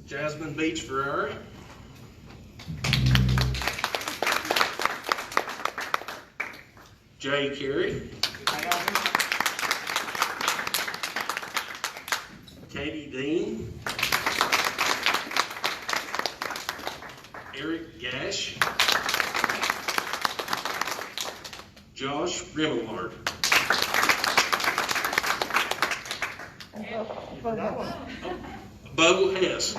Jasmine, Beech, Ferrara. Jay Carey. Katie Dean. Eric Gash. Josh Remillard. Bo Hess.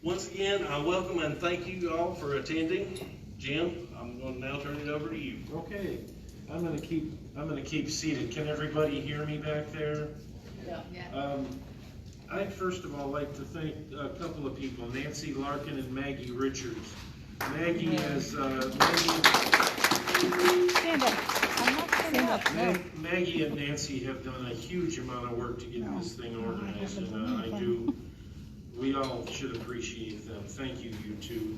Once again, I welcome and thank you all for attending. Jim, I'm going to now turn it over to you. Okay, I'm going to keep seated. Can everybody hear me back there? Yeah. I'd first of all like to thank a couple of people, Nancy Larkin and Maggie Richards. Maggie has Maggie and Nancy have done a huge amount of work to get this thing organized, and we all should appreciate them. Thank you, you two.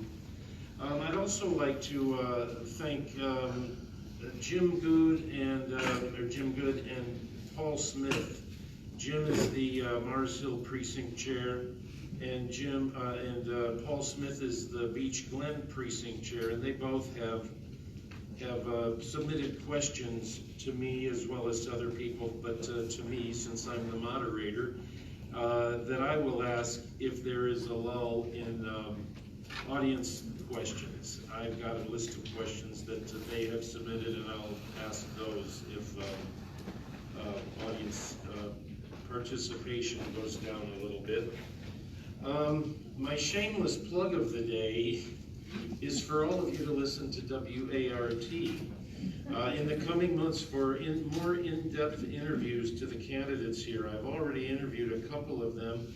I'd also like to thank Jim Good and Paul Smith. Jim is the Mars Hill Precinct Chair, and Paul Smith is the Beech Glen Precinct Chair, and they both have submitted questions to me as well as to other people, but to me, since I'm the moderator, that I will ask if there is a lull in audience questions. I've got a list of questions that they have submitted, and I'll ask those if audience participation goes down a little bit. My shameless plug of the day is for all of you to listen to WART. In the coming months for more in-depth interviews to the candidates here. I've already interviewed a couple of them,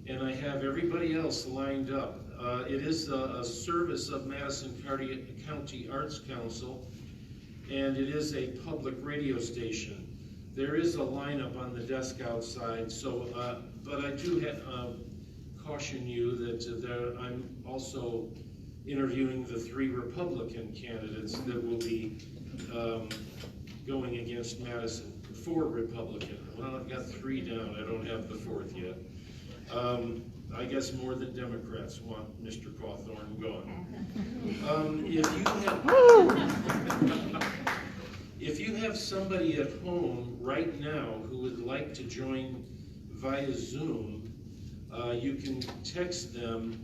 and I have everybody else lined up. It is a service of Madison County Arts Council, and it is a public radio station. There is a lineup on the desk outside, so but I do caution you that I'm also interviewing the 3 Republican candidates that will be going against Madison. 4 Republican. Well, I've got 3 down. I don't have the 4th yet. I guess more than Democrats want Mr. Cawthorn gone. If you have somebody at home right now who would like to join via Zoom, you can text them,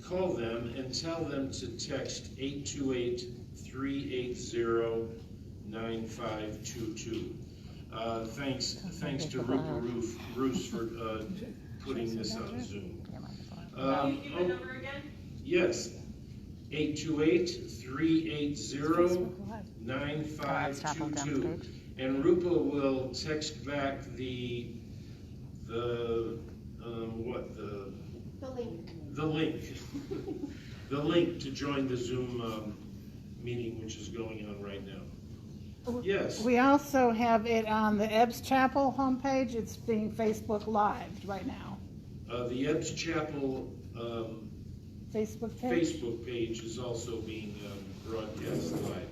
call them, and tell them to text 828-380-9522. Thanks to Rupa Roos for putting this on Zoom. Can you give the number again? Yes, 828-380-9522. And Rupa will text back the link to join the Zoom meeting, which is going on right now. Yes. We also have it on the Ebbs Chapel homepage. It's being Facebook Live right now. The Ebbs Chapel Facebook page is also being broadcast live.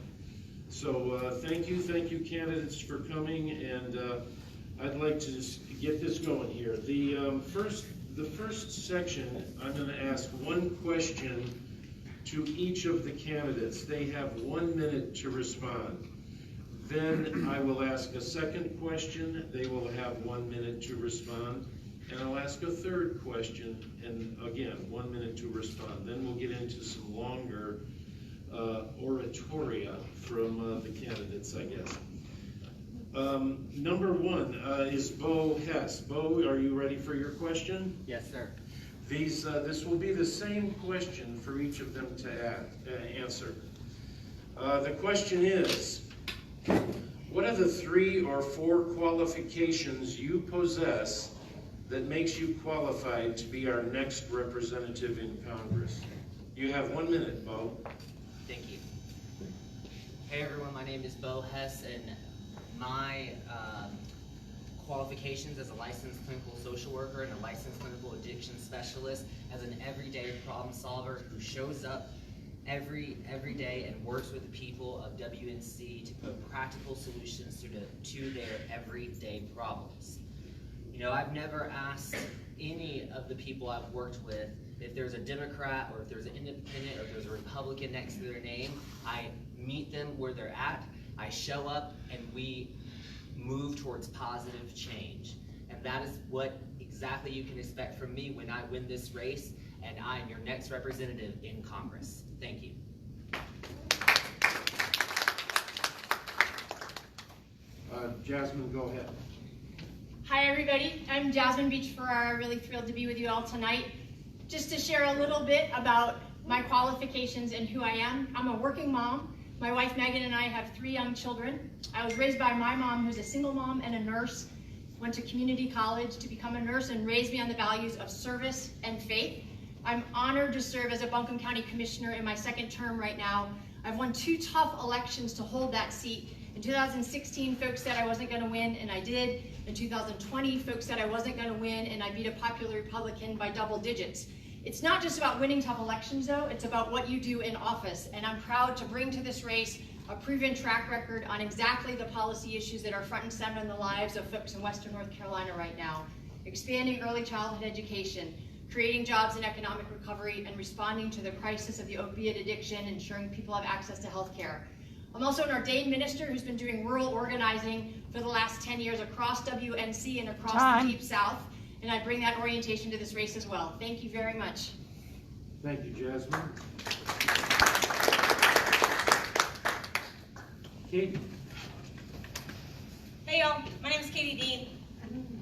So thank you candidates for coming, and I'd like to just get this going here. The first section, I'm going to ask one question to each of the candidates. They have 1 minute to respond. Then I will ask a second question. They will have 1 minute to respond. And I'll ask a third question, and again, 1 minute to respond. Then we'll get into some longer oratoria from the candidates, I guess. Number 1 is Bo Hess. Bo, are you ready for your question? Yes, sir. This will be the same question for each of them to answer. The question is, what are the 3 or 4 qualifications you possess that makes you qualified to be our next representative in Congress? You have 1 minute, Bo. Thank you. Hey everyone, my name is Bo Hess, and my qualifications as a licensed clinical social worker and a licensed clinical addiction specialist, as an everyday problem solver who shows up every day and works with the people of WNC to put practical solutions to their everyday problems. You know, I've never asked any of the people I've worked with if there's a Democrat or if there's an independent or if there's a Republican next to their name. I meet them where they're at, I show up, and we move towards positive change. And that is what exactly you can expect from me when I win this race, and I am your next representative in Congress. Thank you. Jasmine, go ahead. Hi everybody, I'm Jasmine Beech Ferrara, really thrilled to be with you all tonight. Just to share a little bit about my qualifications and who I am. I'm a working mom. My wife Megan and I have 3 young children. I was raised by my mom, who's a single mom and a nurse, went to community college to become a nurse and raised me on the values of service and faith. I'm honored to serve as a Buncombe County Commissioner in my 2nd term right now. I've won 2 tough elections to hold that seat. In 2016, folks said I wasn't going to win, and I did. In 2020, folks said I wasn't going to win, and I beat a popular Republican by double digits. It's not just about winning tough elections, though. It's about what you do in office, and I'm proud to bring to this race a proven track record on exactly the policy issues that are front and center in the lives of folks in Western North Carolina right now. Expanding early childhood education, creating jobs and economic recovery, and responding to the crisis of the opiate addiction, ensuring people have access to health care. I'm also an ordained minister who's been doing rural organizing for the last 10 years across WNC and across the Deep South, and I bring that orientation to this race as well. Thank you very much. Thank you, Jasmine. Katie. Hey y'all, my name is Katie Dean,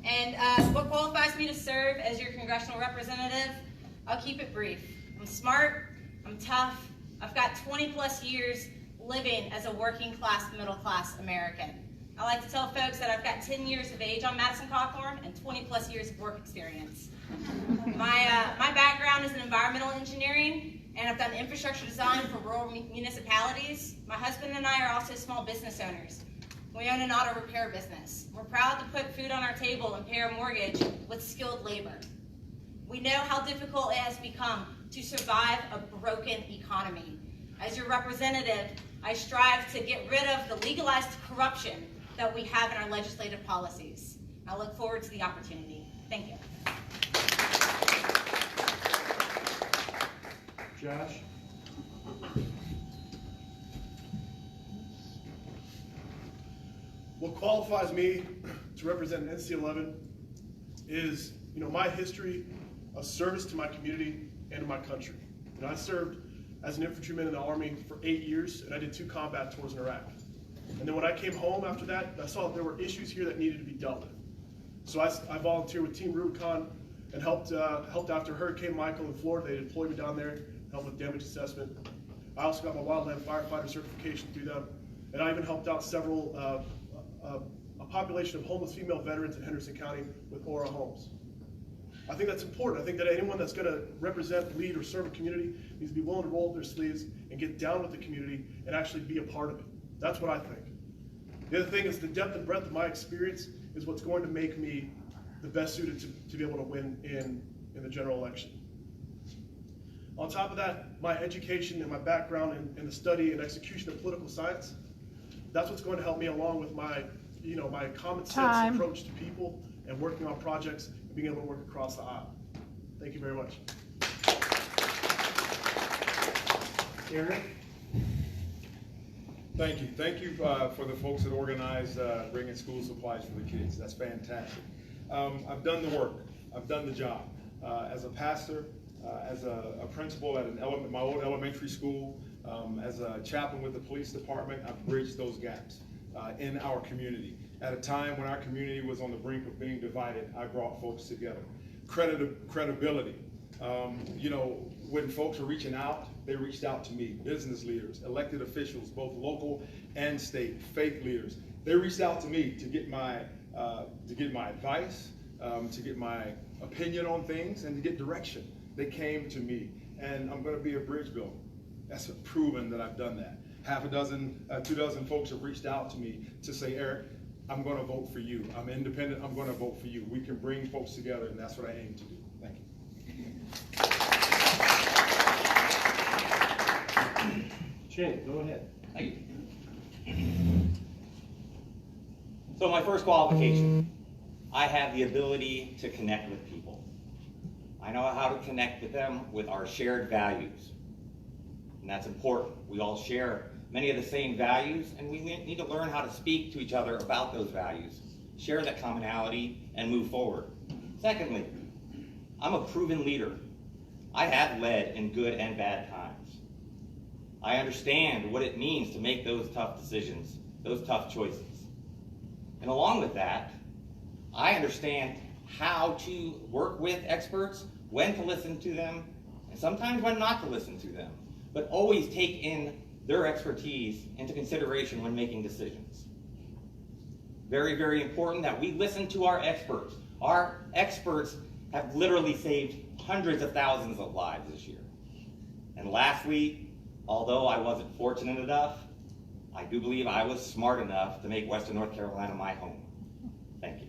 and what qualifies me to serve as your congressional representative? I'll keep it brief. I'm smart, I'm tough, I've got 20 plus years living as a working class, middle class American. I like to tell folks that I've got 10 years of age on Madison Cawthorn and 20 plus years of work experience. My background is in environmental engineering, and I've done infrastructure design for rural municipalities. My husband and I are also small business owners. We own an auto repair business. We're proud to put food on our table and pay our mortgage with skilled labor. We know how difficult it has become to survive a broken economy. As your representative, I strive to get rid of the legalized corruption that we have in our legislative policies. I look forward to the opportunity. Thank you. Josh. What qualifies me to represent NC11 is, my history of service to my community and to my country. I served as an infantryman in the Army for 8 years, and I did 2 combat tours in Iraq. And then when I came home after that, I saw that there were issues here that needed to be dealt with. So I volunteered with Team Rubicon and helped after Hurricane Michael in Florida. They deployed me down there, helped with damage assessment. I also got my wildland firefighter certification through them, and I even helped out several a population of homeless female veterans in Henderson County with Aura Homes. I think that's important. I think that anyone that's going to represent, lead, or serve a community needs to be willing to roll up their sleeves and get down with the community and actually be a part of it. That's what I think. The other thing is the depth and breadth of my experience is what's going to make me the best suited to be able to win in the general election. On top of that, my education and my background in the study and execution of political science, that's what's going to help me along with my, my common sense approach to people and working on projects and being able to work across the aisle. Thank you very much. Eric. Thank you. Thank you for the folks that organized bringing school supplies for the kids. That's fantastic. I've done the work. I've done the job. As a pastor, as a principal at my old elementary school, as a chaplain with the police department, I've bridged those gaps in our community. At a time when our community was on the brink of being divided, I brought folks together. Credibility. When folks were reaching out, they reached out to me. Business leaders, elected officials, both local and state, faith leaders. They reached out to me to get my advice, to get my opinion on things, and to get direction. They came to me, and I'm going to be a bridge builder. That's proven that I've done that. 2 dozen folks have reached out to me to say, Eric, I'm going to vote for you. I'm independent. I'm going to vote for you. We can bring folks together, and that's what I aim to do. Thank you. Jay, go ahead. Thank you. So my first qualification, I have the ability to connect with people. I know how to connect with them with our shared values. And that's important. We all share many of the same values, and we need to learn how to speak to each other about those values, share that commonality, and move forward. Secondly, I'm a proven leader. I have led in good and bad times. I understand what it means to make those tough decisions, those tough choices. And along with that, I understand how to work with experts, when to listen to them, and sometimes when not to listen to them, but always take in their expertise into consideration when making decisions. Very, very important that we listen to our experts. Our experts have literally saved hundreds of thousands of lives this year. And lastly, although I wasn't fortunate enough, I do believe I was smart enough to make Western North Carolina my home. Thank you.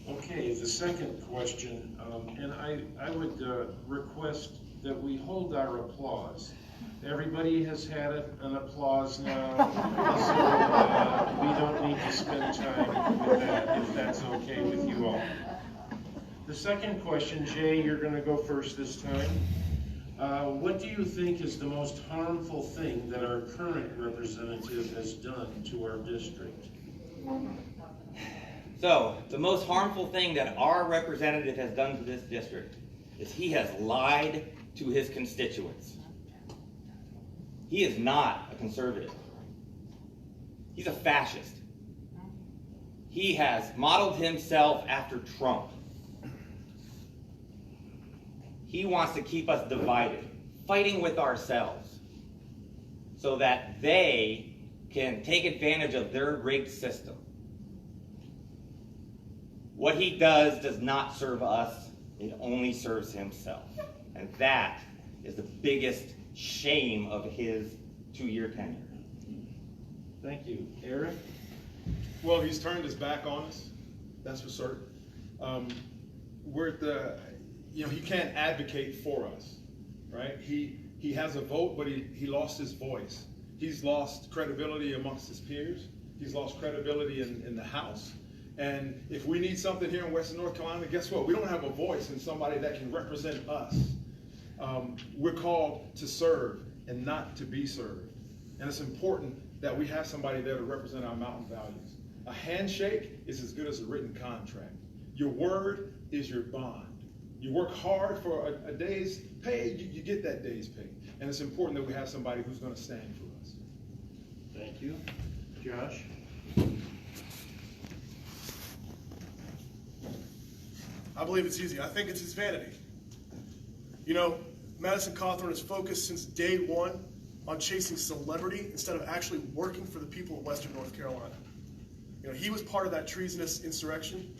Okay, the second question, and I would request that we hold our applause. Everybody has had an applause now, so we don't need to spend time with that, if that's okay with you all. The second question, Jay, you're going to go first this time. What do you think is the most harmful thing that our current representative has done to our district? So, the most harmful thing that our representative has done to this district is he has lied to his constituents. He is not a conservative. He's a fascist. He has modeled himself after Trump. He wants to keep us divided, fighting with ourselves, so that they can take advantage of their rigged system. What he does not serve us, it only serves himself. And that is the biggest shame of his 2-year tenure. Thank you. Eric? Well, he's turned his back on us, that's for certain. We're at the, he can't advocate for us, right? He has a vote, but he lost his voice. He's lost credibility amongst his peers. He's lost credibility in the House. And if we need something here in Western North Carolina, guess what? We don't have a voice in somebody that can represent us. We're called to serve and not to be served. And it's important that we have somebody there to represent our mountain values. A handshake is as good as a written contract. Your word is your bond. You work hard for a day's pay, you get that day's pay. And it's important that we have somebody who's going to stand for us. Thank you. Josh? I believe it's easy. I think it's his vanity. Madison Cawthorn has focused since day one on chasing celebrity instead of actually working for the people of Western North Carolina. He was part of that treasonous insurrection.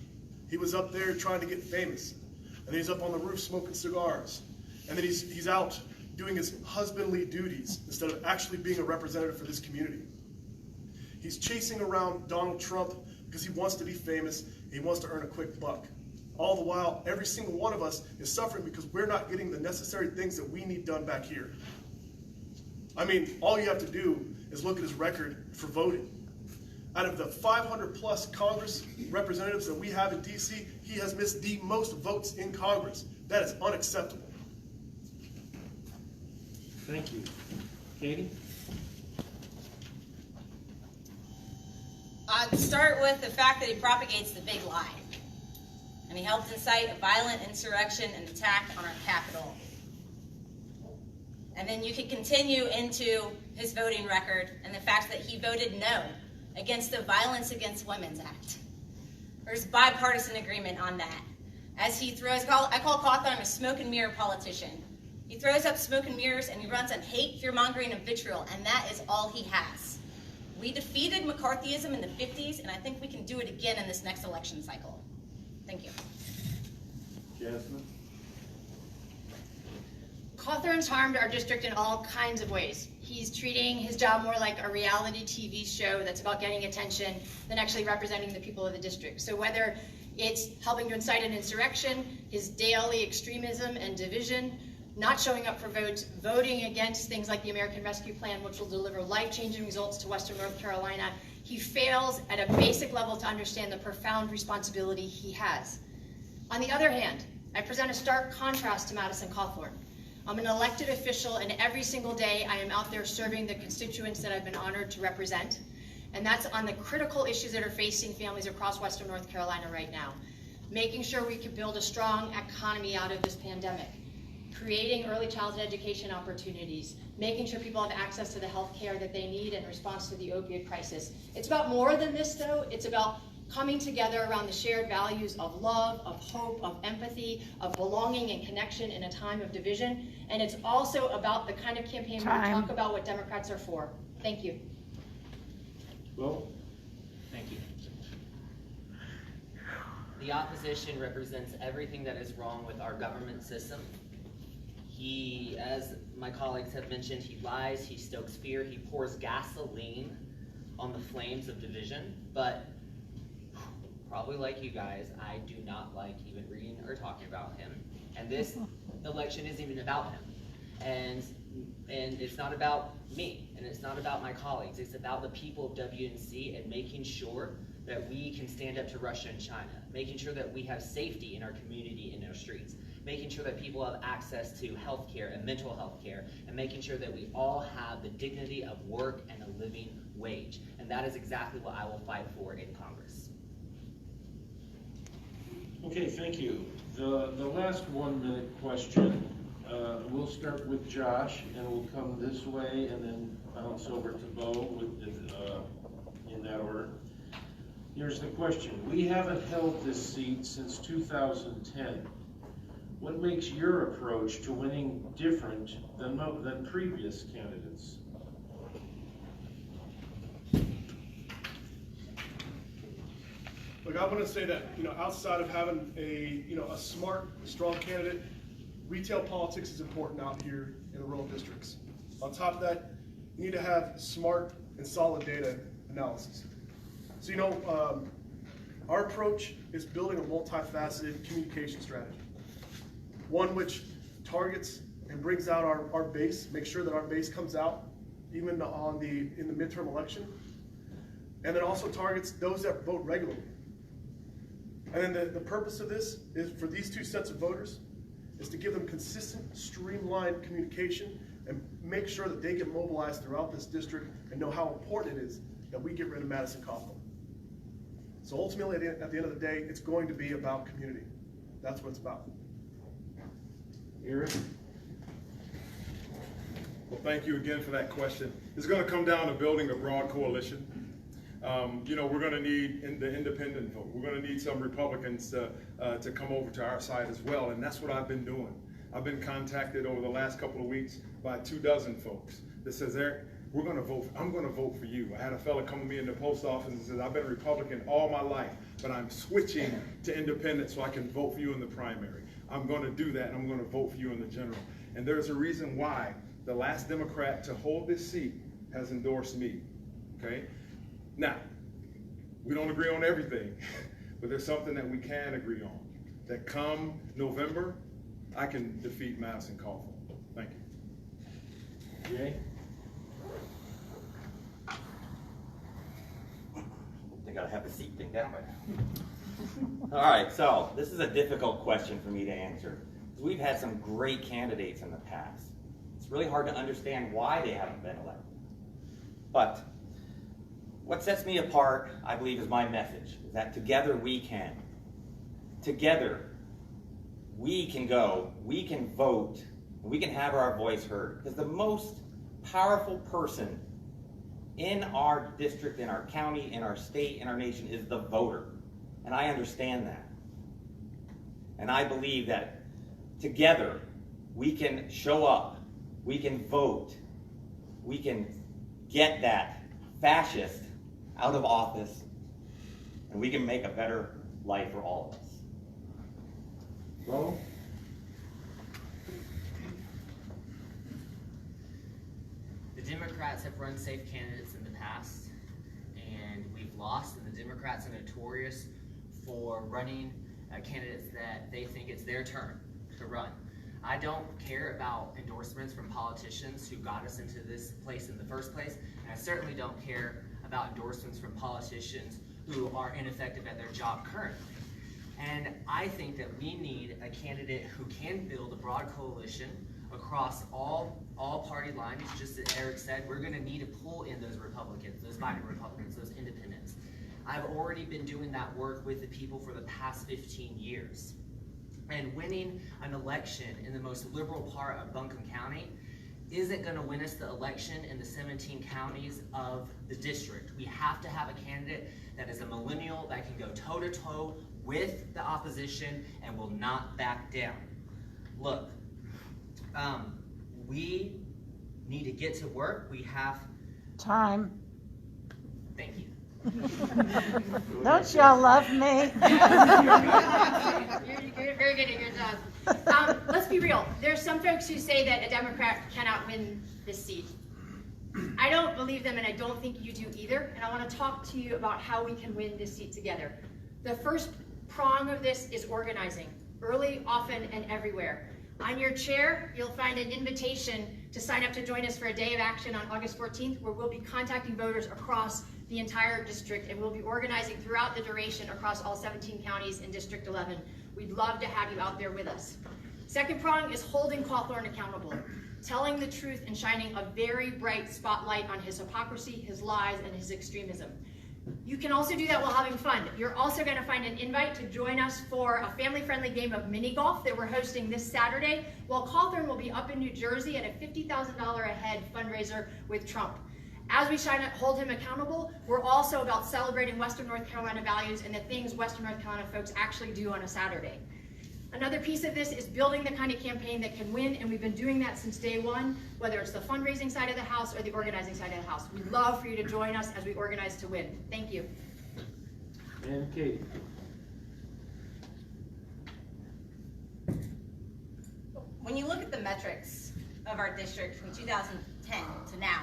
He was up there trying to get famous. And then he's up on the roof smoking cigars. And then he's out doing his husbandly duties instead of actually being a representative for this community. He's chasing around Donald Trump because he wants to be famous and he wants to earn a quick buck. All the while, every single one of us is suffering because we're not getting the necessary things that we need done back here. All you have to do is look at his record for voting. Out of the 500 plus Congress representatives that we have in DC, he has missed the most votes in Congress. That is unacceptable. Thank you. Katie? I'd start with the fact that he propagates the big lie. And he helped incite a violent insurrection and attack on our Capitol. And then you could continue into his voting record and the fact that he voted no against the Violence Against Women's Act. There's bipartisan agreement on that. As he throws, I call Cawthorn a smoke and mirror politician. He throws up smoke and mirrors and he runs on hate, fear-mongering, and vitriol, and that is all he has. We defeated McCarthyism in the 50s, and I think we can do it again in this next election cycle. Thank you. Jasmine? Cawthorn's harmed our district in all kinds of ways. He's treating his job more like a reality TV show that's about getting attention than actually representing the people of the district. So whether it's helping to incite an insurrection, his daily extremism and division, not showing up for votes, voting against things like the American Rescue Plan, which will deliver life-changing results to Western North Carolina. He fails at a basic level to understand the profound responsibility he has. On the other hand, I present a stark contrast to Madison Cawthorn. I'm an elected official, and every single day I am out there serving the constituents that I've been honored to represent. And that's on the critical issues that are facing families across Western North Carolina right now. Making sure we can build a strong economy out of this pandemic, creating early childhood education opportunities, making sure people have access to the health care that they need in response to the opioid crisis. It's about more than this, though. It's about coming together around the shared values of love, of hope, of empathy, of belonging and connection in a time of division. And it's also about the kind of campaign where we talk about what Democrats are for. Thank you. Well, Thank you. The opposition represents everything that is wrong with our government system. He, as my colleagues have mentioned, he lies, he stokes fear, he pours gasoline on the flames of division, but probably like you guys, I do not like even reading or talking about him. And this election isn't even about him. And it's not about me, and it's not about my colleagues. It's about the people of WNC and making sure that we can stand up to Russia and China, making sure that we have safety in our community, in our streets, making sure that people have access to health care and mental health care, and making sure that we all have the dignity of work and a living wage. And that is exactly what I will fight for in Congress. okay, thank you. The last 1 minute question, we'll start with Josh, and we'll come this way and then bounce over to Bo in that order. Here's the question. We haven't held this seat since 2010. What makes your approach to winning different than previous candidates? Look, I want to say that, outside of having a smart, strong candidate, retail politics is important out here in the rural districts. On top of that, you need to have smart and solid data analysis. So, our approach is building a multifaceted communication strategy. One which targets and brings out our base, make sure that our base comes out even in the midterm election, and then also targets those that vote regularly. And then the purpose of this is for these two sets of voters is to give them consistent, streamlined communication and make sure that they get mobilized throughout this district and know how important it is that we get rid of Madison Cawthorn. So ultimately, at the end of the day, it's going to be about community. That's what it's about. Eric? Well, thank you again for that question. It's going to come down to building a broad coalition. We're going to need the independent vote. We're going to need some Republicans to come over to our side as well, and that's what I've been doing. I've been contacted over the last couple of weeks by 24 folks that says, Eric, I'm going to vote for you. I had a fella come to me in the post office and says, I've been a Republican all my life, but I'm switching to independent so I can vote for you in the primary. I'm going to do that, and I'm going to vote for you in the general. And there's a reason why the last Democrat to hold this seat has endorsed me, okay? Now, we don't agree on everything, but there's something that we can agree on, that come November, I can defeat Madison Cawthorn. Thank you. Jay? They gotta have a seat thing down by now. All right, so this is a difficult question for me to answer. We've had some great candidates in the past. It's really hard to understand why they haven't been elected. But what sets me apart, I believe, is my message, is that together we can. Together, we can go, we can vote, and we can have our voice heard. Because the most powerful person in our district, in our county, in our state, in our nation is the voter. And I understand that. And I believe that together we can show up, we can vote, we can get that fascist out of office, and we can make a better life for all of us. Bo? The Democrats have run safe candidates in the past, and we've lost, and the Democrats are notorious for running candidates that they think it's their turn to run. I don't care about endorsements from politicians who got us into this place in the first place, and I certainly don't care about endorsements from politicians who are ineffective at their job currently. And I think that we need a candidate who can build a broad coalition across all party lines. Just as Eric said, we're going to need to pull in those Republicans, those Biden Republicans, those independents. I've already been doing that work with the people for the past 15 years. And winning an election in the most liberal part of Buncombe County isn't going to win us the election in the 17 counties of the district. We have to have a candidate that is a millennial that can go toe-to-toe with the opposition and will not back down. Look, we need to get to work. We have Time. Thank you. Don't y'all love me? You're very good at your job. Let's be real. There's some folks who say that a Democrat cannot win this seat. I don't believe them, and I don't think you do either. And I want to talk to you about how we can win this seat together. The first prong of this is organizing, early, often, and everywhere. On your chair, you'll find an invitation to sign up to join us for a day of action on August 14th, where we'll be contacting voters across the entire district, and we'll be organizing throughout the duration across all 17 counties in District 11. We'd love to have you out there with us. Second prong is holding Cawthorn accountable, telling the truth and shining a very bright spotlight on his hypocrisy, his lies, and his extremism. You can also do that while having fun. You're also going to find an invite to join us for a family-friendly game of mini golf that we're hosting this Saturday, while Cawthorn will be up in New Jersey at a $50,000 a head fundraiser with Trump. As we hold him accountable, we're also about celebrating Western North Carolina values and the things Western North Carolina folks actually do on a Saturday. Another piece of this is building the kind of campaign that can win, and we've been doing that since day one, whether it's the fundraising side of the house or the organizing side of the house. We'd love for you to join us as we organize to win. Thank you. And Katie. When you look at the metrics of our district from 2010 to now,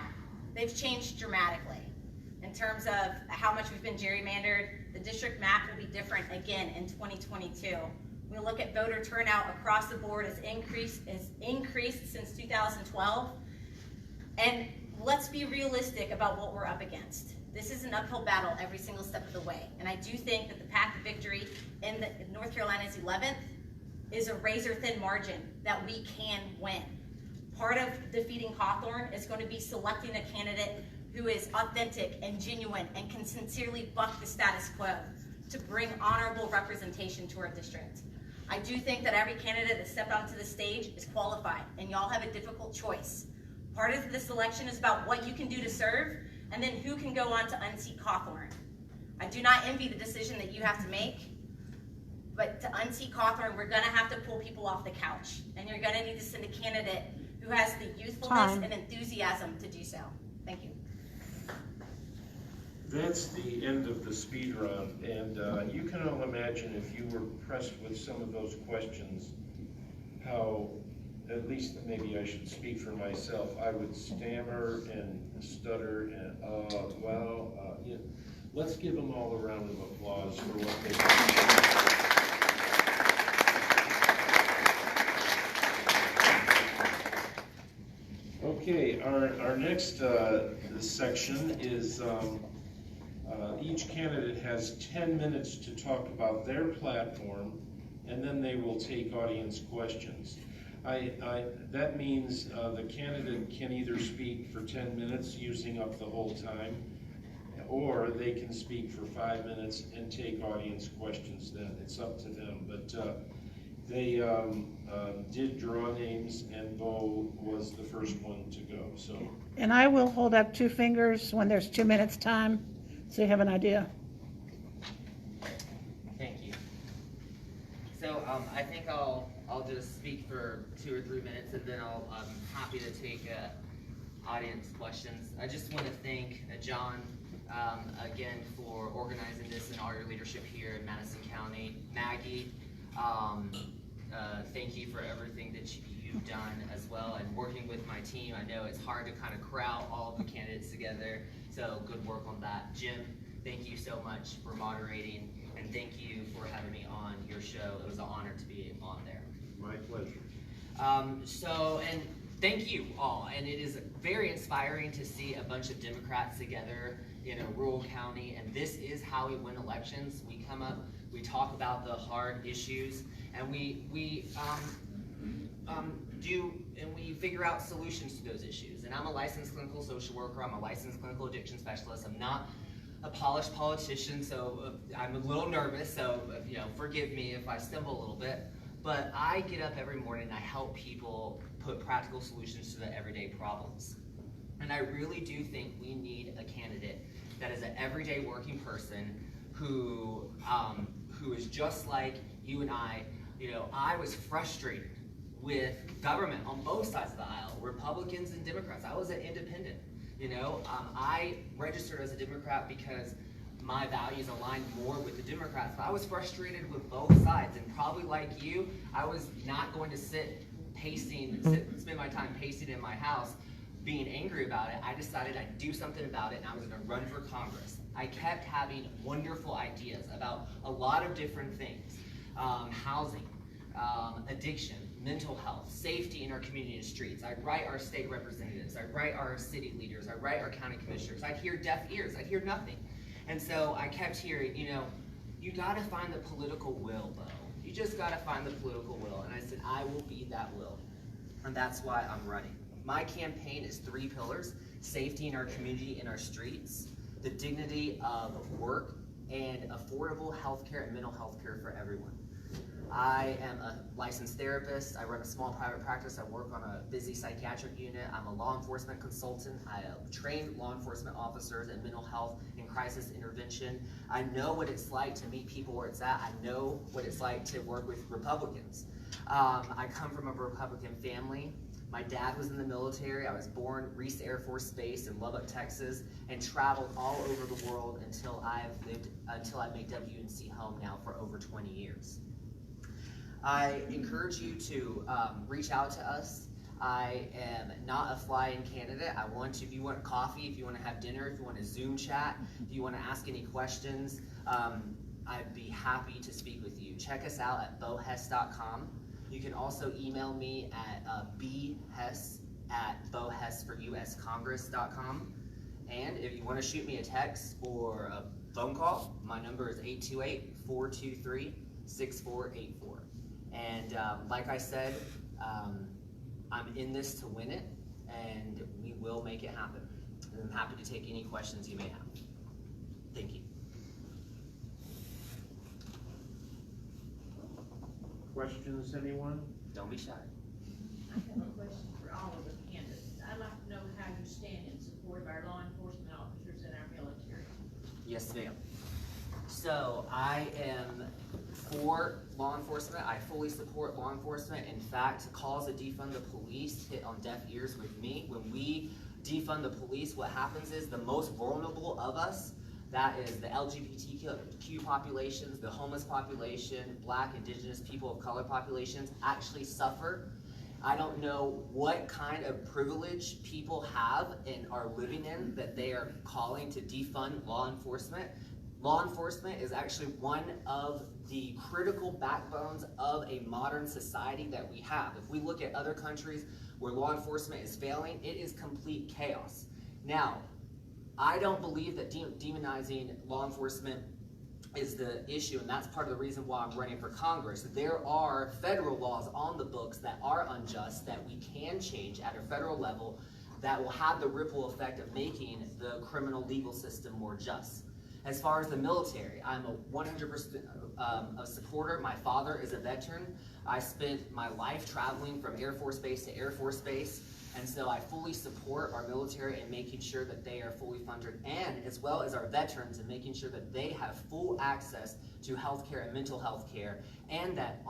they've changed dramatically. In terms of how much we've been gerrymandered, the district map will be different again in 2022. We look at voter turnout across the board has increased since 2012. And let's be realistic about what we're up against. This is an uphill battle every single step of the way. And I do think that the path to victory in North Carolina's 11th is a razor-thin margin that we can win. Part of defeating Cawthorn is going to be selecting a candidate who is authentic and genuine and can sincerely buck the status quo to bring honorable representation to our district. I do think that every candidate that stepped onto the stage is qualified, and y'all have a difficult choice. Part of this election is about what you can do to serve, and then who can go on to unseat Cawthorn. I do not envy the decision that you have to make, but to unseat Cawthorn, we're gonna have to pull people off the couch, and you're gonna need to send a candidate who has the youthfulness and enthusiasm to do so. Thank you. That's the end of the speed round, and you can all imagine if you were pressed with some of those questions, how, at least maybe I should speak for myself, I would stammer and stutter and, you know, let's give them all a round of applause for what they did. Okay, our next section is each candidate has 10 minutes to talk about their platform, and then they will take audience questions. That means the candidate can either speak for 10 minutes, using up the whole time, or they can speak for 5 minutes and take audience questions then. It's up to them. But they did draw names, and Bo was the first one to go. So. And I will hold up 2 fingers when there's 2 minutes time, so you have an idea. Thank you. So I think I'll just speak for 2 or 3 minutes, and then I'm happy to take audience questions. I just want to thank John again for organizing this and all your leadership here in Madison County. Maggie, thank you for everything that you've done as well, and working with my team. I know it's hard to kind of corral all of the candidates together, so good work on that. Jim, thank you so much for moderating, and thank you for having me on your show. It was an honor to be on there. My pleasure. And thank you all. And it is very inspiring to see a bunch of Democrats together in a rural county. And this is how we win elections. We come up, we talk about the hard issues, and we figure out solutions to those issues. And I'm a licensed clinical social worker. I'm a licensed clinical addiction specialist. I'm not a polished politician, so I'm a little nervous, so forgive me if I stumble a little bit. But I get up every morning and I help people put practical solutions to the everyday problems. And I really do think we need a candidate that is an everyday working person who is just like you and I. I was frustrated with government on both sides of the aisle, Republicans and Democrats. I was an independent. I registered as a Democrat because my values aligned more with the Democrats, but I was frustrated with both sides, and probably like you, I was not going to spend my time pacing in my house being angry about it. I decided I'd do something about it, and I was going to run for Congress. I kept having wonderful ideas about a lot of different things: housing, addiction, mental health, safety in our community and streets. I write our state representatives, I write our city leaders, I write our county commissioners. I'd hear deaf ears, I'd hear nothing. And so I kept hearing, you gotta find the political will, Bo. You just gotta find the political will. And I said, I will be that will. And that's why I'm running. My campaign is 3 pillars: safety in our community and our streets, the dignity of work, and affordable health care and mental health care for everyone. I am a licensed therapist. I run a small private practice. I work on a busy psychiatric unit. I'm a law enforcement consultant. I train law enforcement officers in mental health and crisis intervention. I know what it's like to meet people where it's at. I know what it's like to work with Republicans. I come from a Republican family. My dad was in the military. I was born Reese Air Force Base in Lubbock, Texas, and traveled all over the world until I made WNC home now for over 20 years. I encourage you to reach out to us. I am not a fly-in candidate. If you want coffee, if you want to have dinner, if you want to Zoom chat, if you want to ask any questions, I'd be happy to speak with you. Check us out at bohess.com. You can also email me at bhess@bohessforuscongress.com. And if you want to shoot me a text or a phone call, my number is 828-423-6484. And like I said, I'm in this to win it, and we will make it happen. And I'm happy to take any questions you may have. Thank you. Questions, anyone? Don't be shy. I have a question for all of the candidates. I'd like to know how you stand in support of our law enforcement officers and our military. Yes, ma'am. So I am for law enforcement. I fully support law enforcement. In fact, calls to defund the police hit on deaf ears with me. When we defund the police, what happens is the most vulnerable of us, that is the LGBTQ populations, the homeless population, Black, Indigenous, people of color populations, actually suffer. I don't know what kind of privilege people have and are living in that they are calling to defund law enforcement. Law enforcement is actually one of the critical backbones of a modern society that we have. If we look at other countries where law enforcement is failing, it is complete chaos. Now, I don't believe that demonizing law enforcement is the issue, and that's part of the reason why I'm running for Congress. There are federal laws on the books that are unjust that we can change at a federal level that will have the ripple effect of making the criminal legal system more just. As far as the military, I'm a 100% a supporter. My father is a veteran. I spent my life traveling from Air Force Base to Air Force Base, and so I fully support our military and making sure that they are fully funded, and as well as our veterans and making sure that they have full access to health care and mental health care, and that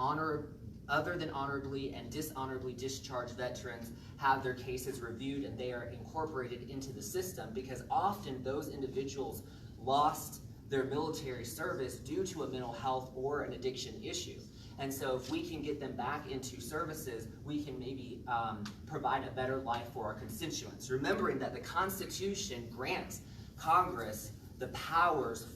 other than honorably and dishonorably discharged veterans have their cases reviewed and they are incorporated into the system, because often those individuals lost their military service due to a mental health or an addiction issue. And so if we can get them back into services, we can maybe provide a better life for our constituents. Remembering that the Constitution grants Congress the powers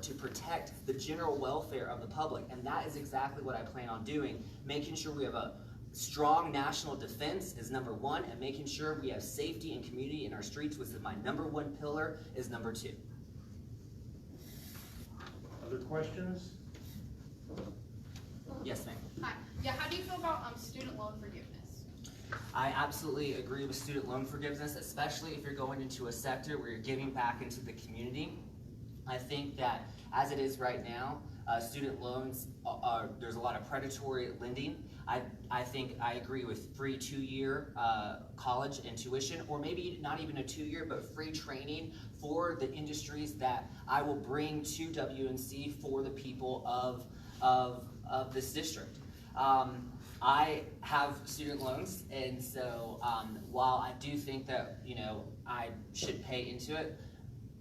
to protect the general welfare of the public. And that is exactly what I plan on doing, making sure we have a strong national defense is number 1, and making sure we have safety and community in our streets, which is my number 1 pillar, is number 2. Other questions? Yes, ma'am. Hi. Yeah, how do you feel about student loan forgiveness? I absolutely agree with student loan forgiveness, especially if you're going into a sector where you're giving back into the community. I think that as it is right now, student loans there's a lot of predatory lending. I think I agree with free 2-year college and tuition, or maybe not even a 2-year, but free training for the industries that I will bring to WNC for the people of this district. I have student loans, and so while I do think that I should pay into it,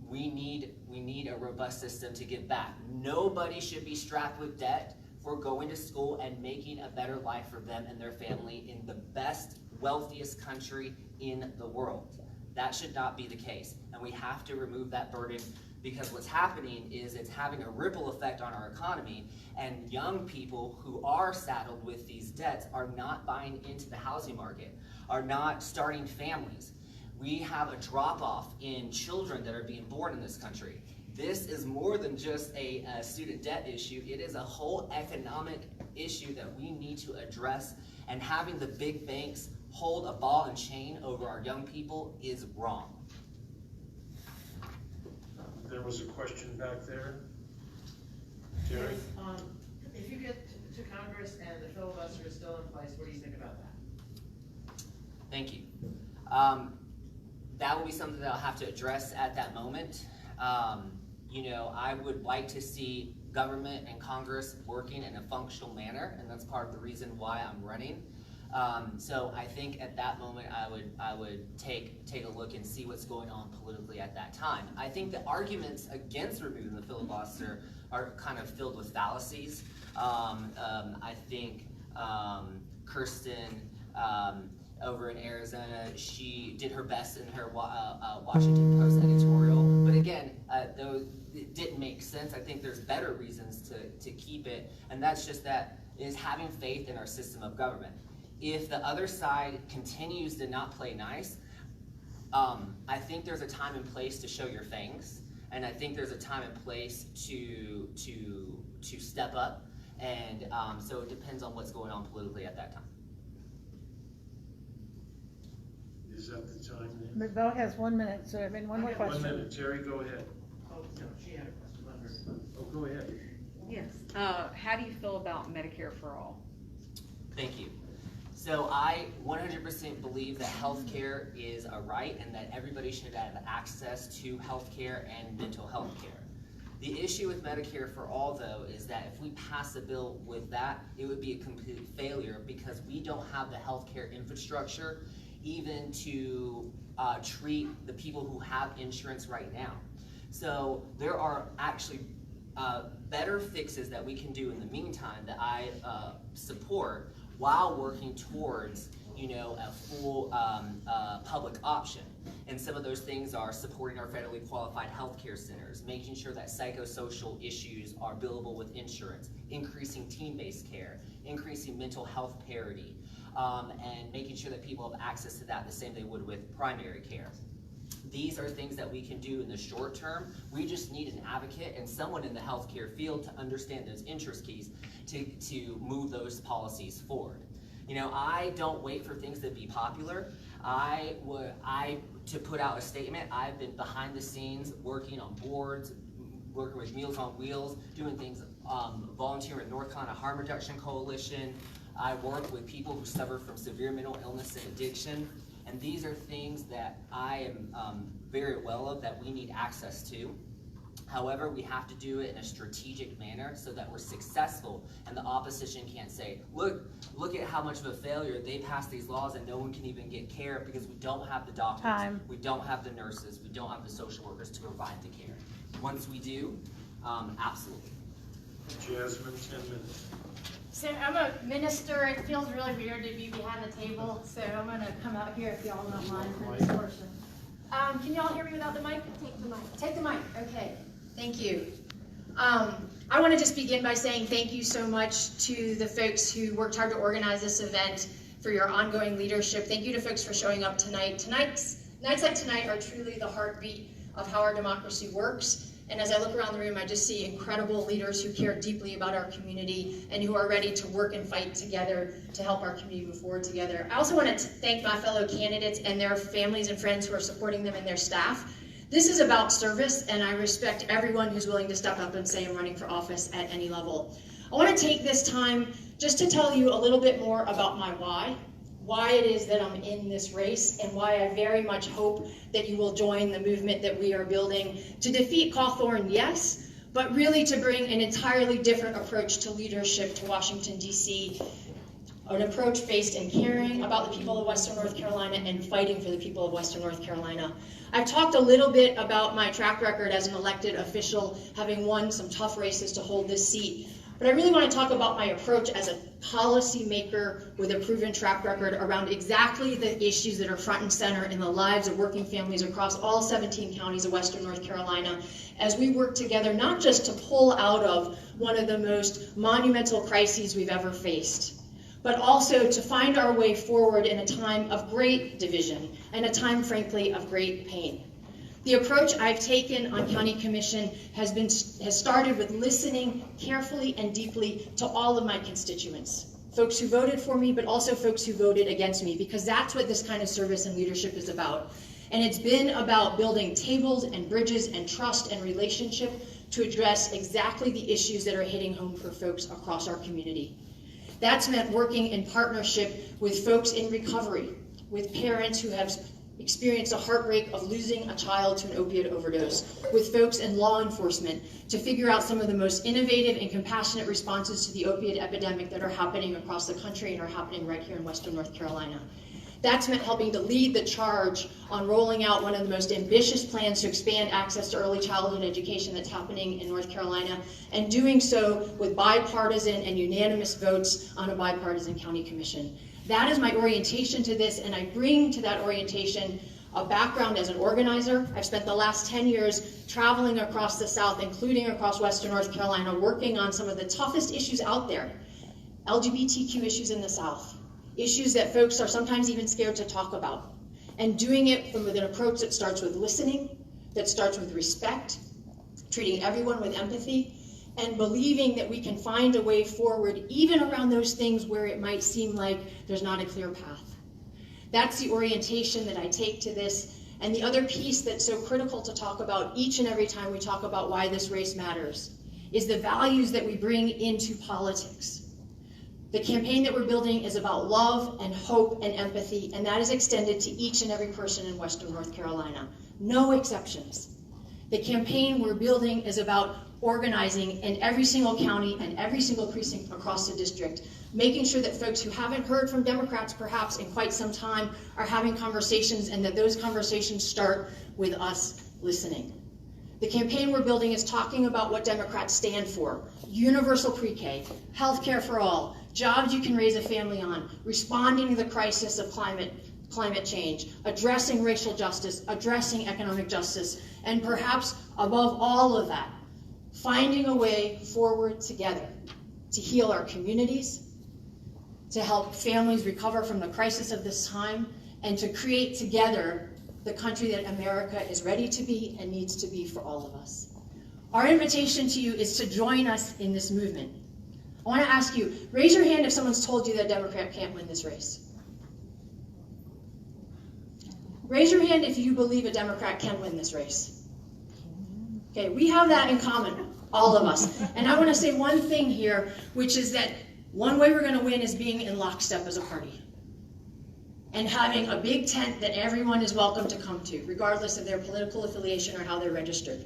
we need a robust system to give back. Nobody should be strapped with debt for going to school and making a better life for them and their family in the best, wealthiest country in the world. That should not be the case, and we have to remove that burden, because what's happening is it's having a ripple effect on our economy, and young people who are saddled with these debts are not buying into the housing market, are not starting families. We have a drop-off in children that are being born in this country. This is more than just a student debt issue. It is a whole economic issue that we need to address, and having the big banks hold a ball and chain over our young people is wrong. There was a question back there. Jerry? If you get to Congress and the filibuster is still in place, what do you think about that? Thank you. That will be something that I'll have to address at that moment. I would like to see government and Congress working in a functional manner, and that's part of the reason why I'm running. So I think at that moment I would take a look and see what's going on politically at that time. I think the arguments against removing the filibuster are kind of filled with fallacies. I think Kirsten over in Arizona, she did her best in her Washington Post editorial, but again, those it didn't make sense. I think there's better reasons to keep it, and that's just that is having faith in our system of government. If the other side continues to not play nice, I think there's a time and place to show your fangs, and I think there's a time and place to step up, and so it depends on what's going on politically at that time. Is that the time then? But Bo has 1 minute, so I mean, one more question. 1 minute, Terry, go ahead. Oh, no, she had a question. Let her. Oh, go ahead. Yes. How do you feel about Medicare for all? Thank you. So I 100% believe that healthcare is a right and that everybody should have access to healthcare and mental health care. The issue with Medicare for all, though, is that if we pass a bill with that, it would be a complete failure because we don't have the healthcare infrastructure even to treat the people who have insurance right now. So there are actually better fixes that we can do in the meantime that I support while working towards, a full public option. And some of those things are supporting our federally qualified healthcare centers, making sure that psychosocial issues are billable with insurance, increasing team-based care, increasing mental health parity, and making sure that people have access to that the same they would with primary care. These are things that we can do in the short term. We just need an advocate and someone in the healthcare field to understand those interest keys to move those policies forward. I don't wait for things to be popular. To put out a statement, I've been behind the scenes working on boards, working with Meals on Wheels, doing things, volunteering with North Carolina Harm Reduction Coalition. I work with people who suffer from severe mental illness and addiction. And these are things that I am very well of that we need access to. However, we have to do it in a strategic manner so that we're successful and the opposition can't say, look at how much of a failure they passed these laws and no one can even get care because we don't have the doctors, we don't have the nurses, we don't have the social workers to provide the care. Once we do, absolutely. Jasmine, 10 minutes. So I'm a minister. It feels really weird to be behind the table, so I'm going to come out here if y'all don't mind for this portion. Can y'all hear me without the mic? Take the mic. Take the mic. Okay. Thank you. I want to just begin by saying thank you so much to the folks who worked hard to organize this event. for your ongoing leadership. Thank you to folks for showing up tonight. Nights like tonight are truly the heartbeat of how our democracy works. And as I look around the room, I just see incredible leaders who care deeply about our community and who are ready to work and fight together to help our community move forward together. I also want to thank my fellow candidates and their families and friends who are supporting them and their staff. This is about service, and I respect everyone who's willing to step up and say I'm running for office at any level. I want to take this time just to tell you a little bit more about my why it is that I'm in this race, and why I very much hope that you will join the movement that we are building to defeat Cawthorn, yes, but really to bring an entirely different approach to leadership to Washington, D.C., an approach based in caring about the people of Western North Carolina and fighting for the people of Western North Carolina. I've talked a little bit about my track record as an elected official, having won some tough races to hold this seat. But I really want to talk about my approach as a policy maker with a proven track record around exactly the issues that are front and center in the lives of working families across all 17 counties of Western North Carolina, as we work together not just to pull out of one of the most monumental crises we've ever faced, but also to find our way forward in a time of great division and a time, frankly, of great pain. The approach I've taken on County Commission has started with listening carefully and deeply to all of my constituents, folks who voted for me, but also folks who voted against me, because that's what this kind of service and leadership is about. And it's been about building tables and bridges and trust and relationship to address exactly the issues that are hitting home for folks across our community. That's meant working in partnership with folks in recovery, with parents who have experienced a heartbreak of losing a child to an opiate overdose, with folks in law enforcement to figure out some of the most innovative and compassionate responses to the opiate epidemic that are happening across the country and are happening right here in Western North Carolina. That's meant helping to lead the charge on rolling out one of the most ambitious plans to expand access to early childhood education that's happening in North Carolina, and doing so with bipartisan and unanimous votes on a bipartisan county commission. That is my orientation to this, and I bring to that orientation a background as an organizer. I've spent the last 10 years traveling across the South, including across Western North Carolina, working on some of the toughest issues out there. LGBTQ issues in the South, issues that folks are sometimes even scared to talk about, and doing it with an approach that starts with listening, that starts with respect, treating everyone with empathy, and believing that we can find a way forward even around those things where it might seem like there's not a clear path. That's the orientation that I take to this. And the other piece that's so critical to talk about each and every time we talk about why this race matters is the values that we bring into politics. The campaign that we're building is about love and hope and empathy, and that is extended to each and every person in Western North Carolina. No exceptions. The campaign we're building is about organizing in every single county and every single precinct across the district, making sure that folks who haven't heard from Democrats perhaps in quite some time are having conversations, and that those conversations start with us listening. The campaign we're building is talking about what Democrats stand for: universal pre-K, health care for all, jobs you can raise a family on, responding to the crisis of climate change, addressing racial justice, addressing economic justice, and perhaps above all of that, finding a way forward together to heal our communities, to help families recover from the crisis of this time, and to create together the country that America is ready to be and needs to be for all of us. Our invitation to you is to join us in this movement. I want to ask you, raise your hand if someone's told you that a Democrat can't win this race. Raise your hand if you believe a Democrat can win this race. Okay, we have that in common, all of us. And I want to say one thing here, which is that one way we're going to win is being in lockstep as a party, and having a big tent that everyone is welcome to come to, regardless of their political affiliation or how they're registered.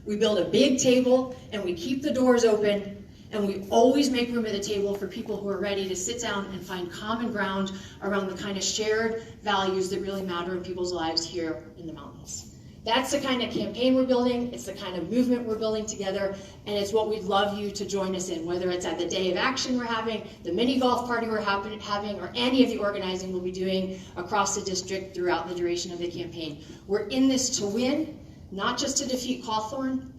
We build a big table, and we keep the doors open, and we always make room at the table for people who are ready to sit down and find common ground around the kind of shared values that really matter in people's lives here in the mountains. That's the kind of campaign we're building, it's the kind of movement we're building together, and it's what we'd love you to join us in, whether it's at the day of action we're having, the mini golf party we're having, or any of the organizing we'll be doing across the district throughout the duration of the campaign. We're in this to win, not just to defeat Cawthorn,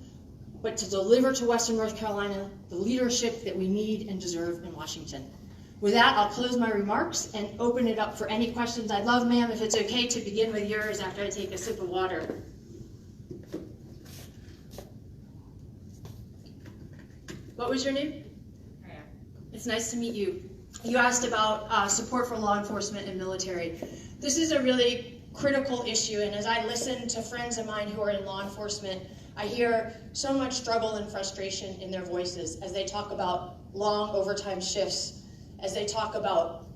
but to deliver to Western North Carolina the leadership that we need and deserve in Washington. With that, I'll close my remarks and open it up for any questions. I'd love, ma'am, if it's okay to begin with yours after I take a sip of water. What was your name? It's nice to meet you. You asked about support for law enforcement and military. This is a really critical issue, and as I listen to friends of mine who are in law enforcement, I hear so much struggle and frustration in their voices as they talk about long overtime shifts, as they talk about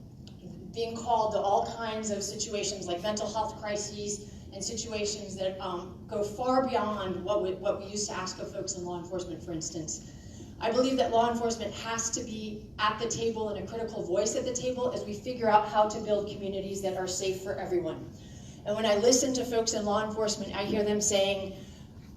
being called to all kinds of situations like mental health crises and situations that go far beyond what we used to ask of folks in law enforcement, for instance. I believe that law enforcement has to be at the table and a critical voice at the table as we figure out how to build communities that are safe for everyone. And when I listen to folks in law enforcement, I hear them saying,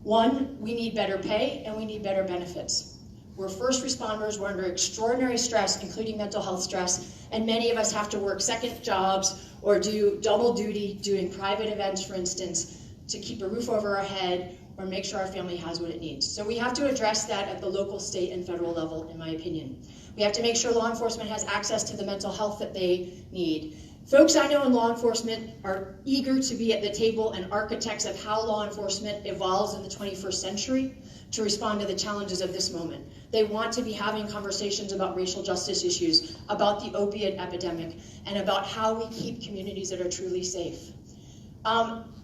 one, we need better pay and we need better benefits. We're first responders, we're under extraordinary stress, including mental health stress, and many of us have to work second jobs or do double duty doing private events, for instance, to keep a roof over our head or make sure our family has what it needs. So we have to address that at the local, state, and federal level, in my opinion. We have to make sure law enforcement has access to the mental health that they need. Folks I know in law enforcement are eager to be at the table and architects of how law enforcement evolves in the 21st century to respond to the challenges of this moment. They want to be having conversations about racial justice issues, about the opiate epidemic, and about how we keep communities that are truly safe.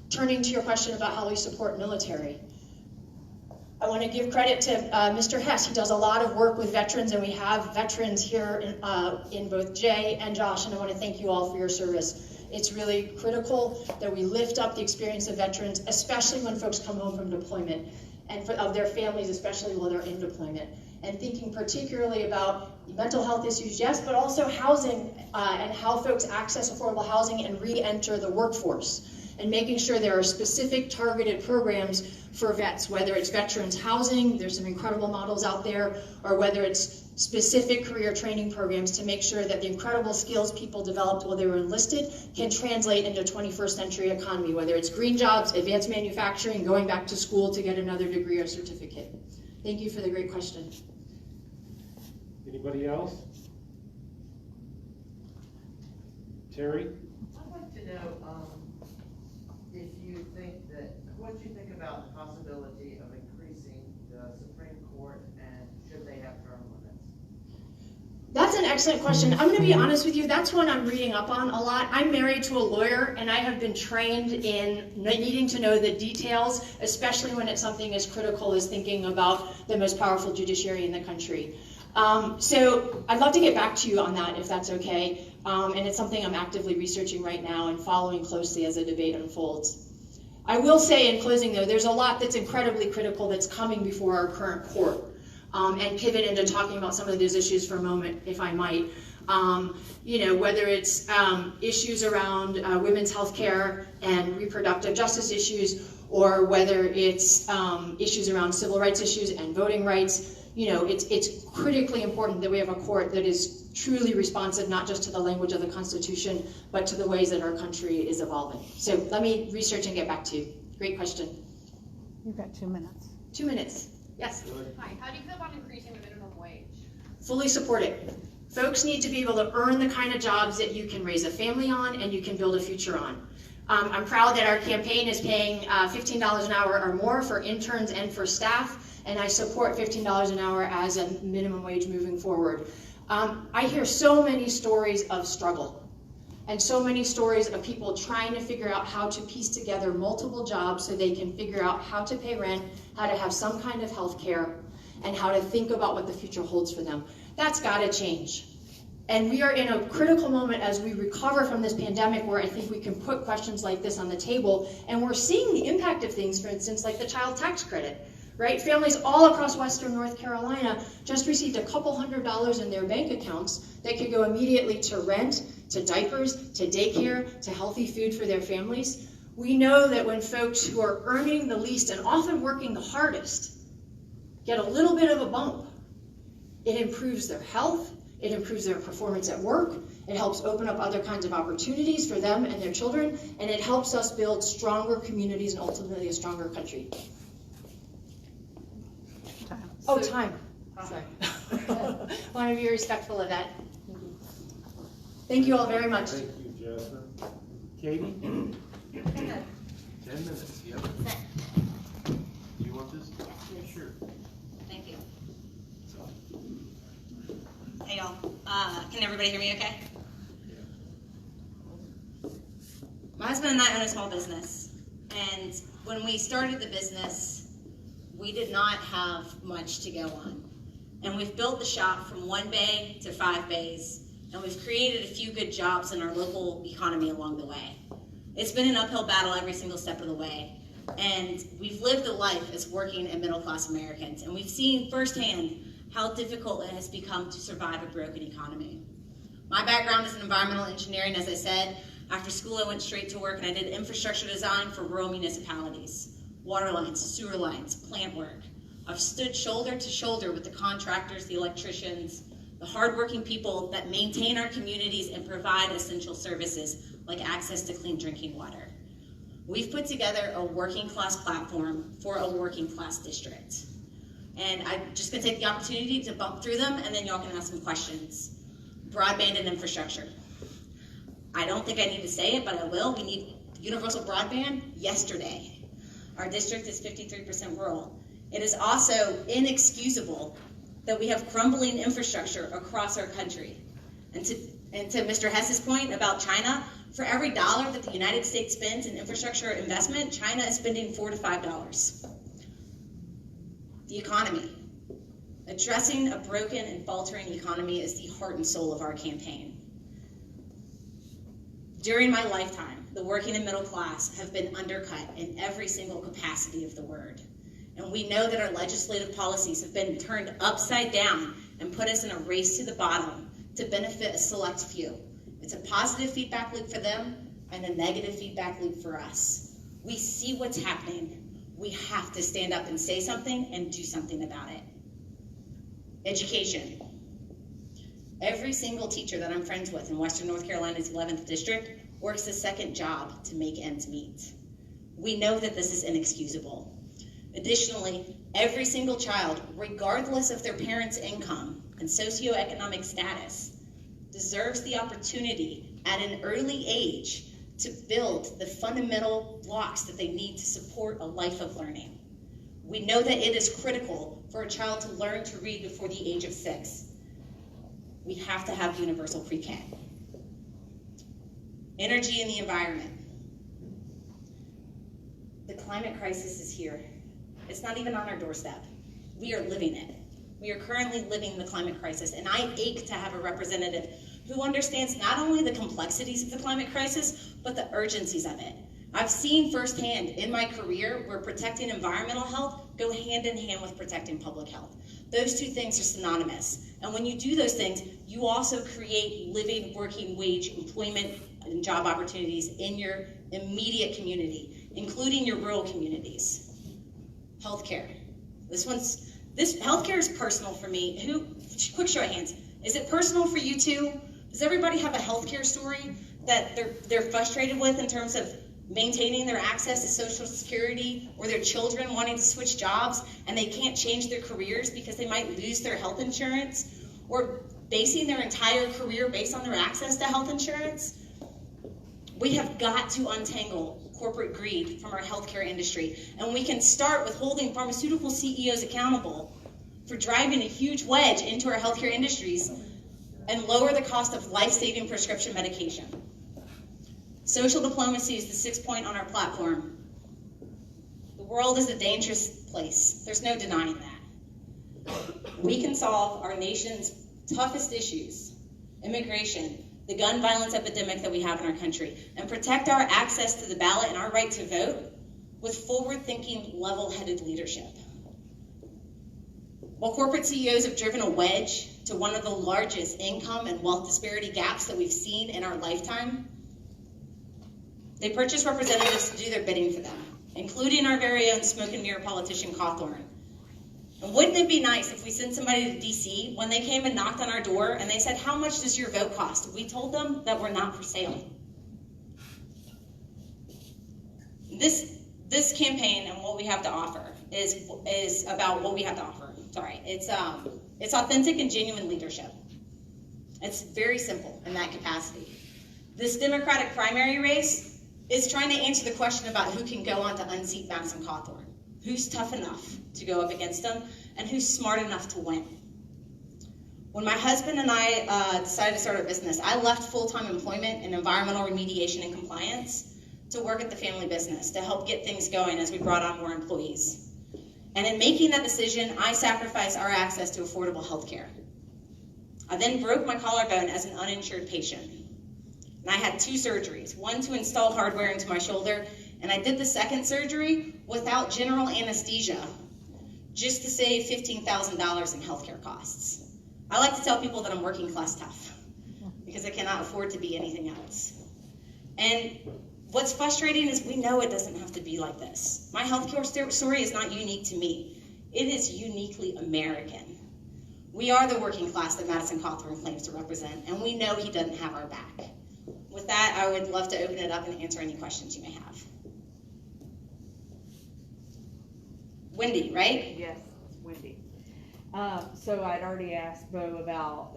Turning to your question about how we support military, I want to give credit to Mr. Hess. He does a lot of work with veterans, and we have veterans here in both Jay and Josh, and I want to thank you all for your service. It's really critical that we lift up the experience of veterans, especially when folks come home from deployment, and of their families, especially while they're in deployment. And thinking particularly about mental health issues, yes, but also housing and how folks access affordable housing and re-enter the workforce. And making sure there are specific targeted programs for vets, whether it's veterans housing, there's some incredible models out there, or whether it's specific career training programs to make sure that the incredible skills people developed while they were enlisted can translate into 21st century economy, whether it's green jobs, advanced manufacturing, going back to school to get another degree or certificate. Thank you for the great question. Anybody else? Terry? I'd like to know if you think that, what you think about the possibility of increasing the Supreme Court, and should they have term limits? That's an excellent question. I'm going to be honest with you, that's one I'm reading up on a lot. I'm married to a lawyer, and I have been trained in needing to know the details, especially when it's something as critical as thinking about the most powerful judiciary in the country. So I'd love to get back to you on that, if that's okay. And it's something I'm actively researching right now and following closely as the debate unfolds. I will say in closing, though, there's a lot that's incredibly critical that's coming before our current court. And pivot into talking about some of those issues for a moment, if I might. Whether it's issues around women's health care and reproductive justice issues, or whether it's issues around civil rights issues and voting rights. It's critically important that we have a court that is truly responsive, not just to the language of the Constitution, but to the ways that our country is evolving. So let me research and get back to you. Great question. You've got 2 minutes. 2 minutes. Yes? Hi, how do you feel about increasing the minimum wage? Fully support it. Folks need to be able to earn the kind of jobs that you can raise a family on and you can build a future on. I'm proud that our campaign is paying $15 an hour or more for interns and for staff, and I support $15 an hour as a minimum wage moving forward. I hear so many stories of struggle and so many stories of people trying to figure out how to piece together multiple jobs so they can figure out how to pay rent, how to have some kind of health care, and how to think about what the future holds for them. That's got to change. And we are in a critical moment as we recover from this pandemic where I think we can put questions like this on the table, and we're seeing the impact of things, for instance, like the child tax credit. Right? Families all across Western North Carolina just received a couple $100s in their bank accounts that could go immediately to rent, to diapers, to daycare, to healthy food for their families. We know that when folks who are earning the least and often working the hardest get a little bit of a bump, it improves their health, it improves their performance at work, it helps open up other kinds of opportunities for them and their children, and it helps us build stronger communities and ultimately a stronger country. Time. Oh, time. Sorry. Want to be respectful of that. Thank you all very much. Thank you, Jasmine. Katie? 10 minutes, yep. Do you want this? Yes. Sure. Thank you. Hey y'all, can everybody hear me okay? My husband and I own a small business, and when we started the business, we did not have much to go on. And we've built the shop from 1 bay to 5 bays, and we've created a few good jobs in our local economy along the way. It's been an uphill battle every single step of the way, and we've lived a life as working and middle-class Americans, and we've seen firsthand how difficult it has become to survive a broken economy. My background is in environmental engineering, as I said. After school, I went straight to work and I did infrastructure design for rural municipalities, water lines, sewer lines, plant work. I've stood shoulder to shoulder with the contractors, the electricians, the hardworking people that maintain our communities and provide essential services like access to clean drinking water. We've put together a working class platform for a working class district. And I'm just gonna take the opportunity to bump through them and then y'all can ask some questions. Broadband and infrastructure. I don't think I need to say it, but I will. We need universal broadband yesterday. Our district is 53% rural. It is also inexcusable that we have crumbling infrastructure across our country. And to Mr. Hess's point about China, for every dollar that the United States spends in infrastructure investment, China is spending $4 to $5. The economy. Addressing a broken and faltering economy is the heart and soul of our campaign. During my lifetime, the working and middle class have been undercut in every single capacity of the word. And we know that our legislative policies have been turned upside down and put us in a race to the bottom to benefit a select few. It's a positive feedback loop for them and a negative feedback loop for us. We see what's happening. We have to stand up and say something and do something about it. Education. Every single teacher that I'm friends with in Western North Carolina's 11th district works a second job to make ends meet. We know that this is inexcusable. Additionally, every single child, regardless of their parents' income and socioeconomic status, deserves the opportunity at an early age to build the fundamental blocks that they need to support a life of learning. We know that it is critical for a child to learn to read before the age of 6. We have to have universal pre-K. Energy and the environment. The climate crisis is here. It's not even on our doorstep. We are living it. We are currently living the climate crisis, and I ache to have a representative who understands not only the complexities of the climate crisis, but the urgencies of it. I've seen firsthand in my career where protecting environmental health go hand in hand with protecting public health. Those two things are synonymous. And when you do those things, you also create living, working wage employment and job opportunities in your immediate community, including your rural communities. Healthcare. This healthcare is personal for me. Quick show of hands. Is it personal for you too? Does everybody have a healthcare story that they're frustrated with in terms of maintaining their access to Social Security, or their children wanting to switch jobs and they can't change their careers because they might lose their health insurance, or basing their entire career based on their access to health insurance? We have got to untangle corporate greed from our healthcare industry, and we can start with holding pharmaceutical CEOs accountable for driving a huge wedge into our healthcare industries and lower the cost of life-saving prescription medication. Social diplomacy is the 6th point on our platform. The world is a dangerous place. There's no denying that. We can solve our nation's toughest issues, immigration, the gun violence epidemic that we have in our country, and protect our access to the ballot and our right to vote with forward-thinking, level-headed leadership. While corporate CEOs have driven a wedge to one of the largest income and wealth disparity gaps that we've seen in our lifetime, they purchase representatives to do their bidding for them, including our very own smoke and mirror politician, Cawthorn. And wouldn't it be nice if we sent somebody to DC when they came and knocked on our door and they said, "How much does your vote cost?" We told them that we're not for sale. This campaign and what we have to offer is about what we have to offer. Sorry, it's authentic and genuine leadership. It's very simple in that capacity. This Democratic primary race is trying to answer the question about who can go on to unseat Madison Cawthorn. Who's tough enough to go up against them, and who's smart enough to win. When my husband and I decided to start a business, I left full-time employment in environmental remediation and compliance to work at the family business to help get things going as we brought on more employees. And in making that decision, I sacrificed our access to affordable health care. I then broke my collarbone as an uninsured patient. And I had 2 surgeries, one to install hardware into my shoulder, and I did the second surgery without general anesthesia, just to save $15,000 in healthcare costs. I like to tell people that I'm working class tough, because I cannot afford to be anything else. And what's frustrating is we know it doesn't have to be like this. My healthcare story is not unique to me. It is uniquely American. We are the working class that Madison Cawthorn claims to represent, and we know he doesn't have our back. With that, I would love to open it up and answer any questions you may have. Wendy, right? Yes, it's Wendy. So I'd already asked Bo about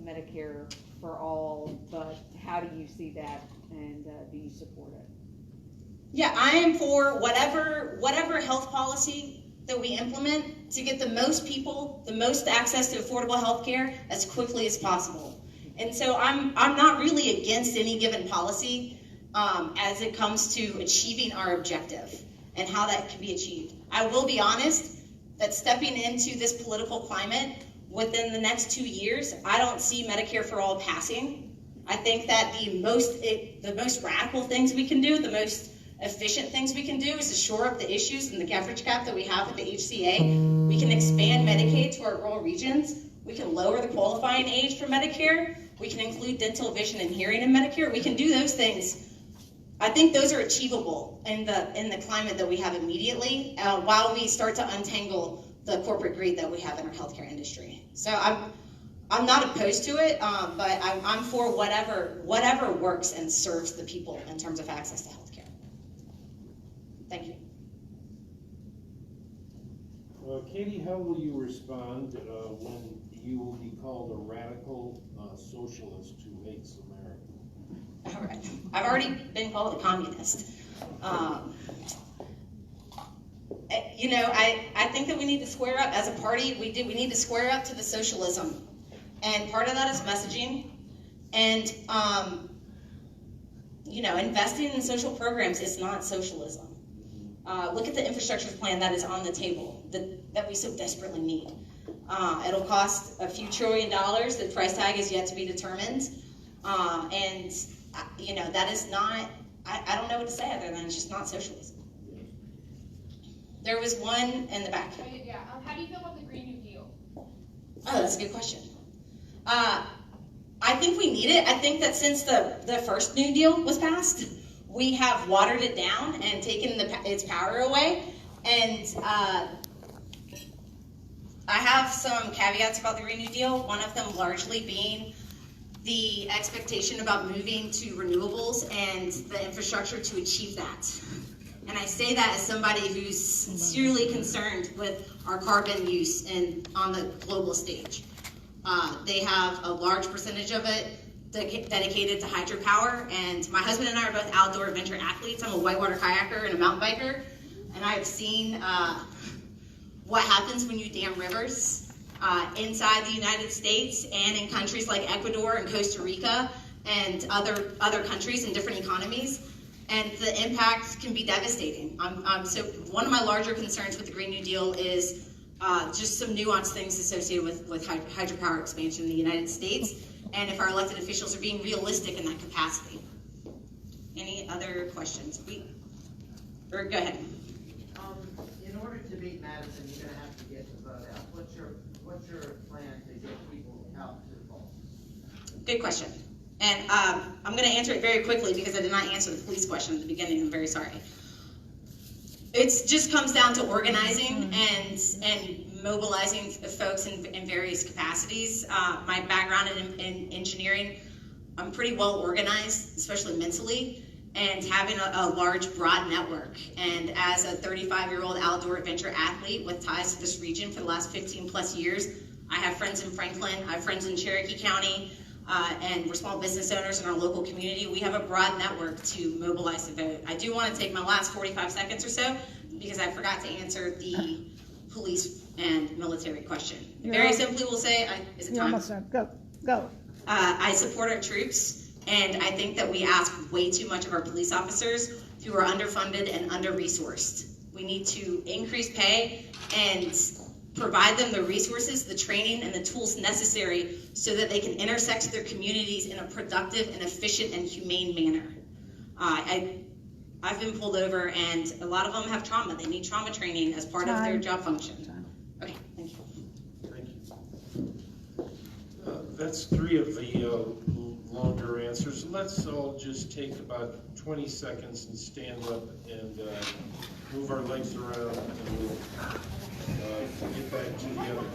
Medicare for all, but how do you see that, and do you support it? Yeah, I am for whatever health policy that we implement to get the most people, the most access to affordable health care as quickly as possible. And so I'm not really against any given policy as it comes to achieving our objective and how that can be achieved. I will be honest that stepping into this political climate within the next 2 years, I don't see Medicare for all passing. I think that the most radical things we can do, the most efficient things we can do is to shore up the issues and the coverage gap that we have with the HCA. We can expand Medicaid to our rural regions. We can lower the qualifying age for Medicare. We can include dental, vision, and hearing in Medicare. We can do those things. I think those are achievable in the climate that we have immediately while we start to untangle the corporate greed that we have in our healthcare industry. So I'm not opposed to it, but I'm for whatever works and serves the people in terms of access to healthcare. Thank you. Katie, how will you respond when you will be called a radical socialist who hates America? All right. I've already been called a communist. You know, I think that we need to square up as a party. We need to square up to the socialism, and part of that is messaging. And you know, investing in social programs is not socialism. Look at the infrastructure plan that is on the table that we so desperately need. It'll cost a few $1 trillion. The price tag is yet to be determined. And, you know, that is not, I don't know what to say other than it's just not socialism. There was one in the back. Yeah, how do you feel about the Green New Deal? Oh, that's a good question. I think we need it. I think that since the first New Deal was passed, we have watered it down and taken its power away. And I have some caveats about the Green New Deal, one of them largely being the expectation about moving to renewables and the infrastructure to achieve that. And I say that as somebody who's sincerely concerned with our carbon use on the global stage. They have a large percentage of it dedicated to hydropower, and my husband and I are both outdoor adventure athletes. I'm a whitewater kayaker and a mountain biker, and I have seen what happens when you dam rivers inside the United States and in countries like Ecuador and Costa Rica and other countries in different economies, and the impact can be devastating. So one of my larger concerns with the Green New Deal is just some nuanced things associated with hydropower expansion in the United States, and if our elected officials are being realistic in that capacity. Any other questions? Go ahead. In order to beat Madison, you're gonna have to get the vote out. What's your plan to get people out to the polls? Good question. And I'm going to answer it very quickly because I did not answer the police question at the beginning. I'm very sorry. It just comes down to organizing and mobilizing folks in various capacities. My background in engineering, I'm pretty well organized, especially mentally, and having a large, broad network. And as a 35-year-old outdoor adventure athlete with ties to this region for the last 15 plus years, I have friends in Franklin, I have friends in Cherokee County, and we're small business owners in our local community, we have a broad network to mobilize the vote. I do want to take my last 45 seconds or so because I forgot to answer the police and military question. Very simply, we'll say, is it time? Go. I support our troops, and I think that we ask way too much of our police officers who are underfunded and under-resourced. We need to increase pay and provide them the resources, the training, and the tools necessary so that they can intersect their communities in a productive and efficient and humane manner. I've been pulled over, and a lot of them have trauma. They need trauma training as part of their job function. Okay, thank you. Thank you. That's 3 of the longer answers. Let's all just take about 20 seconds and stand up and move our legs around, and we'll get back to the other.